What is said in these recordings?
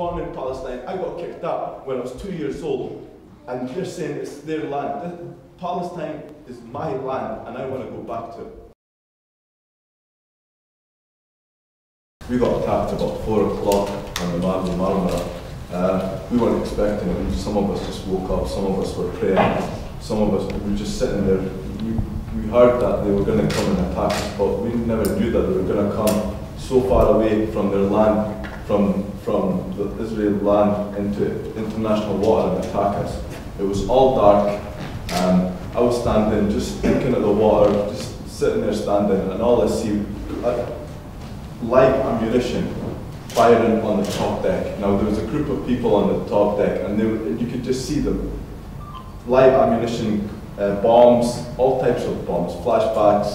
born in Palestine. I got kicked out when I was 2 years old. And they're saying it's their land. Palestine is my land, and I want to go back to it. We got attacked about 4 o'clock on the Marmara. We weren't expecting it. Some of us just woke up, some of us were praying, some of us were just sitting there. We heard that they were going to come and attack us, but we never knew that they were going to come so far away from their land, from the Israeli land into international water and attack us. It was all dark. I was standing, just looking at the water, just sitting there standing, and all I see, live ammunition firing on the top deck. Now there was a group of people on the top deck, and you could just see them. Live ammunition, bombs, all types of bombs, flashbacks,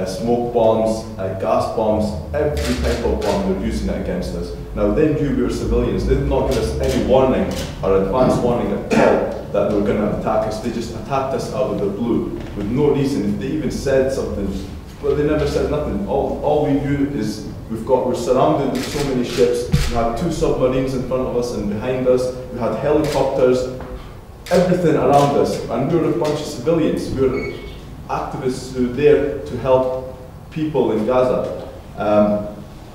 smoke bombs, gas bombs, every type of bomb they're using it against us. Now they knew we were civilians. They did not give us any warning or advance warning at all that they were going to attack us. They just attacked us out of the blue with no reason. If they even said something, but they never said nothing. All we knew is we're surrounded with so many ships. We had 2 submarines in front of us and behind us. We had helicopters, everything around us, and we were a bunch of civilians. We were activists who were there to help people in Gaza.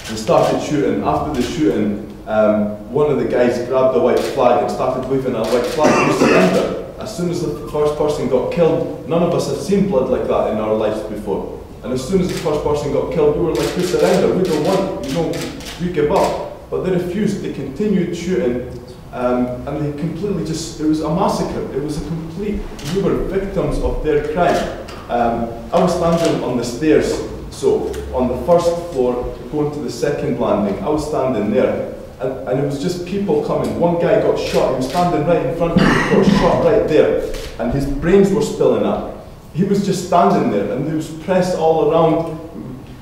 They started shooting. After the shooting, one of the guys grabbed a white flag and started waving a white flag. We surrendered. As soon as the first person got killed, none of us had seen blood like that in our lives before. And as soon as the first person got killed, we were like, we surrender, we don't want, we give up. But they refused. They continued shooting, and they completely it was a massacre. It was a complete, we were victims of their crime. I was standing on the stairs, so on the first floor, going to the second landing, I was standing there, and it was just people coming. One guy got shot, he was standing right in front of me, got shot right there, and his brains were spilling out. He was just standing there, and there was press all around,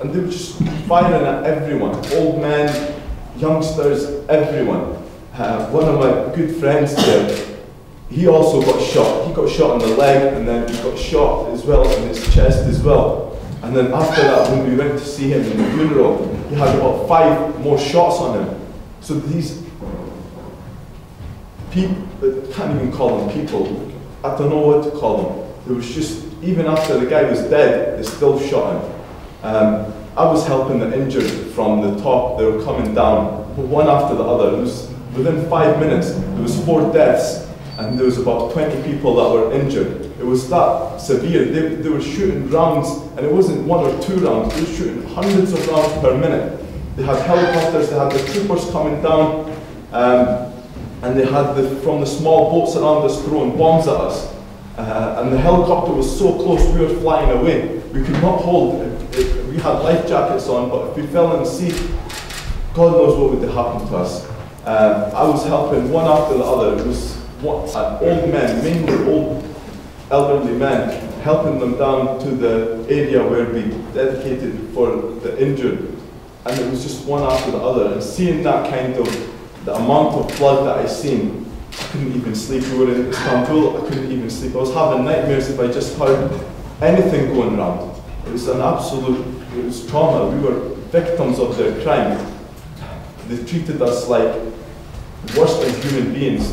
and they were just firing at everyone, old men, youngsters, everyone. One of my good friends there, he also got shot. He got shot in the leg, and then he got shot as well in his chest as well. And then after that, when we went to see him in the funeral, he had about 5 more shots on him. So these people, I can't even call them people, I don't know what to call them. It was just, even after the guy was dead, they still shot him. I was helping the injured from the top. They were coming down, one after the other. It was within 5 minutes, there was 4 deaths, and there was about 20 people that were injured. It was that severe. They were shooting rounds, and it wasn't 1 or 2 rounds. They were shooting hundreds of rounds per minute. They had helicopters, they had the troopers coming down, and they had from the small boats around us throwing bombs at us. And the helicopter was so close, we were flying away. We could not hold it. We had life jackets on, but if we fell in the sea, God knows what would have happened to us. I was helping one after the other. It was old men, mainly old elderly men, helping them down to the area where we dedicated for the injured. And it was just one after the other. And seeing that kind of, the amount of blood that I seen, I couldn't even sleep. We were in Istanbul, I couldn't even sleep. I was having nightmares if I just heard anything going around. It was an absolute, it was trauma. We were victims of their crime. They treated us like worse than human beings.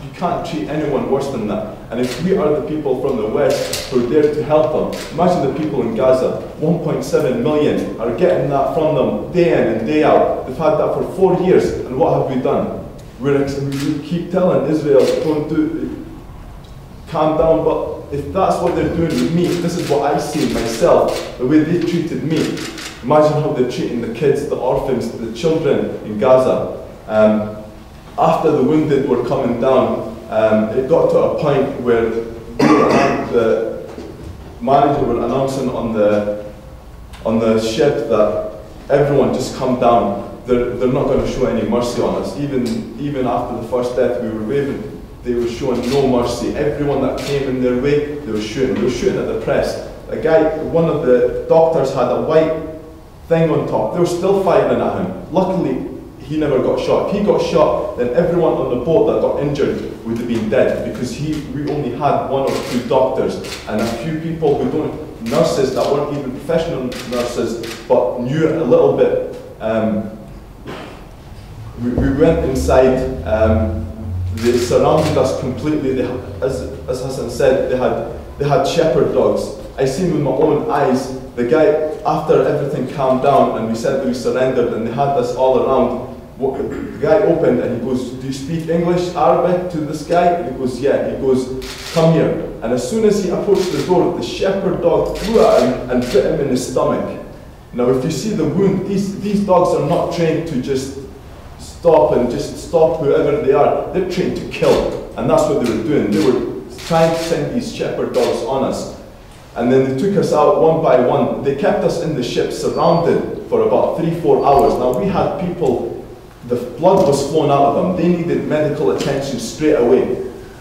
You can't treat anyone worse than that. And if we are the people from the West who are there to help them, imagine the people in Gaza, 1.7 million, are getting that from them day in and day out. They've had that for 4 years, and what have we done? We keep telling Israel, calm down, but if that's what they're doing with me, this is what I see myself, the way they treated me. Imagine how they're treating the kids, the orphans, the children in Gaza. After the wounded were coming down, it got to a point where the manager were announcing on the ship that everyone just come down. They're not going to show any mercy on us. Even after the first death we were waving, they were showing no mercy. Everyone that came in their way, they were shooting. They were shooting at the press. A guy, one of the doctors had a white thing on top. They were still firing at him. Luckily, he never got shot. If he got shot, then everyone on the boat that got injured would have been dead, because we only had 1 or 2 doctors and a few people who nurses that weren't even professional nurses, but knew a little bit we went inside. They surrounded us completely. They, as Hassan said, they had shepherd dogs. I seen with my own eyes. The guy, after everything calmed down and we said that we surrendered and they had us all around, the guy opened and he goes, "Do you speak English, Arabic?" to this guy. And he goes, "Yeah." He goes, "Come here." And as soon as he approached the door, the shepherd dog flew at him and bit him in the stomach. Now if you see the wound, these dogs are not trained to just stop whoever they are. They're trained to kill. And that's what they were doing. They were trying to send these shepherd dogs on us. And then they took us out one by one. They kept us in the ship surrounded for about 3-4 hours. Now we had people, the blood was flowing out of them. They needed medical attention straight away.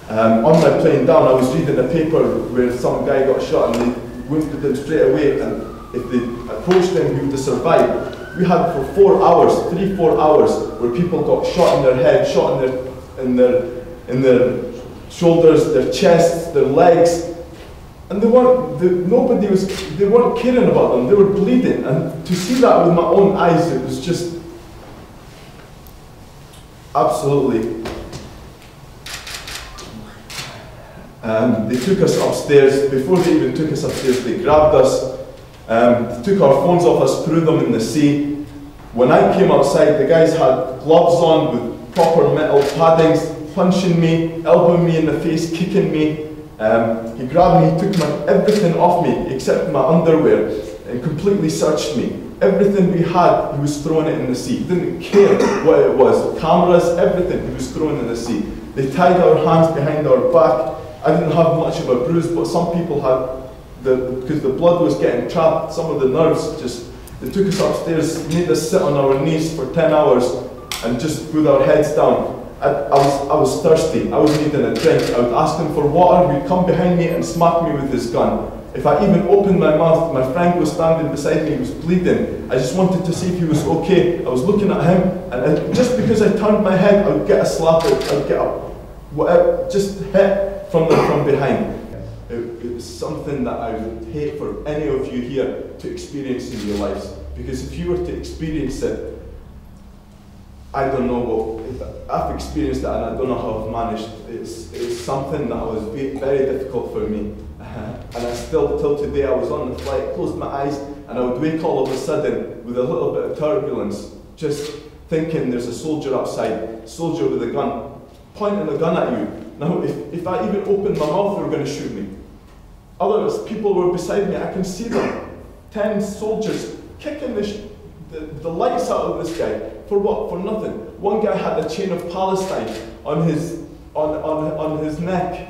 On my plane down, I was reading a paper where some guy got shot and they wounded him straight away, and if they approached him, he would have survived. We had for 4 hours, 3-4 hours, where people got shot in their head, shot in their shoulders, their chests, their legs, and they weren't caring about them. They were bleeding, and to see that with my own eyes, it was just absolutely. They took us upstairs. Before they even took us upstairs, they grabbed us, they took our phones off us, threw them in the sea. When I came outside, the guys had gloves on with proper metal paddings, punching me, elbowing me in the face, kicking me. He grabbed me, he took everything off me except my underwear and completely searched me. Everything we had, he was throwing it in the sea. He didn't care what it was. Cameras, everything, he was throwing in the sea. They tied our hands behind our back. I didn't have much of a bruise, but some people had, because the blood was getting trapped, some of the nerves just, they took us upstairs, made us sit on our knees for 10 hours and just put our heads down. I was thirsty, I was needing a drink. I would ask him for water, he'd come behind me and smack me with his gun. If I even opened my mouth, my friend was standing beside me, he was bleeding. I just wanted to see if he was okay. I was looking at him, and just because I turned my head, I would get a slap, I'd get a whatever, just hit from behind. It was something that I would hate for any of you here to experience in your lives. Because if you were to experience it, I don't know what, I've experienced it and I don't know how I've managed. It's something that was very difficult for me. And I still, till today, I was on the flight, closed my eyes, and I would wake all of a sudden with a little bit of turbulence, just thinking there's a soldier outside, soldier with a gun, pointing a gun at you. Now, if I even opened my mouth, they were going to shoot me. Others, people were beside me, I can see them. 10 soldiers kicking the lights out of this guy. For what? For nothing. One guy had a chain of Palestine on his neck.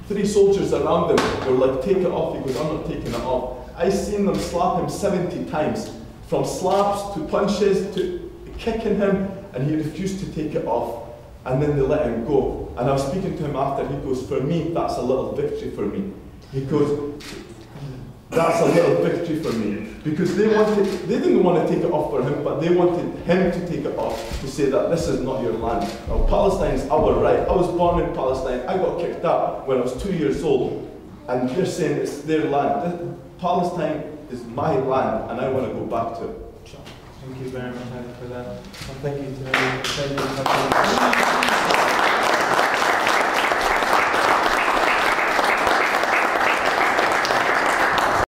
3 soldiers around him were like, "Take it off." He goes, "I'm not taking it off." I seen them slap him 70 times. From slaps to punches to kicking him, and he refused to take it off. And then they let him go. And I was speaking to him after, he goes, "For me, that's a little victory for me." He goes, "That's a little victory for me." Because they didn't want to take it off for him, but they wanted him to take it off to say that this is not your land. Now, Palestine's our right. I was born in Palestine. I got kicked out when I was 2 years old. And they're saying it's their land. Palestine is my land, and I want to go back to it. Thank you very much for that. And thank you to everyone.